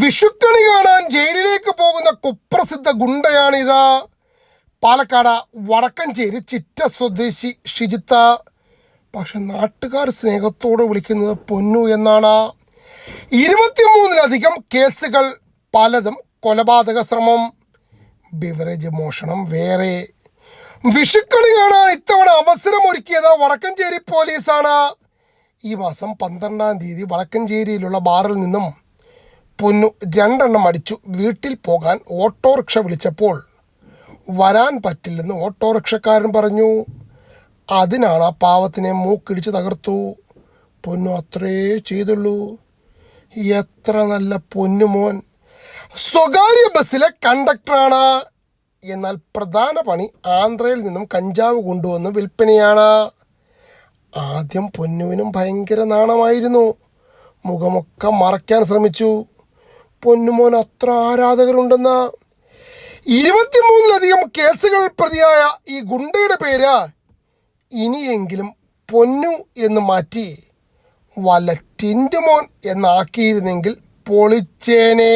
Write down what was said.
വിഷുക്കണി കാണാൻ ജയിലിലേക്ക് പോകുന്ന കുപ്രസിദ്ധ ഗുണ്ടയാണിത്. പാലക്കാട് വടക്കഞ്ചേരി ചിറ്റ സ്വദേശി ഷിജിത്ത്. പക്ഷെ നാട്ടുകാർ സ്നേഹത്തോടെ വിളിക്കുന്നത് പൊന്നു എന്നാണ്. 23-ലധികം കേസുകൾ, പലതും കൊലപാതക ശ്രമം, ബിവറേജ് മോഷണം വേറെ. വിഷുക്കണി കാണാൻ ഇത്തവണ അവസരമൊരുക്കിയത് വടക്കഞ്ചേരി പോലീസാണ്. ഈ മാസം 12-ാം തീയതി വടക്കഞ്ചേരിയിലുള്ള ബാറിൽ നിന്നും പൊന്നു 2 എണ്ണം അടിച്ചു. വീട്ടിൽ പോകാൻ ഓട്ടോറിക്ഷ വിളിച്ചപ്പോൾ വരാൻ പറ്റില്ലെന്ന് ഓട്ടോറിക്ഷക്കാരൻ പറഞ്ഞു. അതിനാണ് ആ പാവത്തിനെ മൂക്കിടിച്ച് തകർത്തു. പൊന്നു അത്രേ ചെയ്തുള്ളൂ. എത്ര നല്ല പൊന്നുമോൻ. സ്വകാര്യ ബസ്സിലെ കണ്ടക്ടറാണ്. എന്നാൽ പ്രധാന പണി ആന്ധ്രയിൽ നിന്നും കഞ്ചാവ് കൊണ്ടുവന്ന് വിൽപ്പനയാണ്. ആദ്യം പൊന്നുവിനും ഭയങ്കര നാണമായിരുന്നു. മുഖമൊക്കെ മറയ്ക്കാൻ ശ്രമിച്ചു. പൊന്നുമോൻ അത്ര ആരാധകരുണ്ടെന്ന്. 23-ലധികം കേസുകൾ പ്രതിയായ ഈ ഗുണ്ടയുടെ പേര് ഇനിയെങ്കിലും പൊന്നു എന്ന് മാറ്റി വല്ല ടിൻറ്റുമോൻ എന്നാക്കിയിരുന്നെങ്കിൽ പൊളിച്ചേനെ.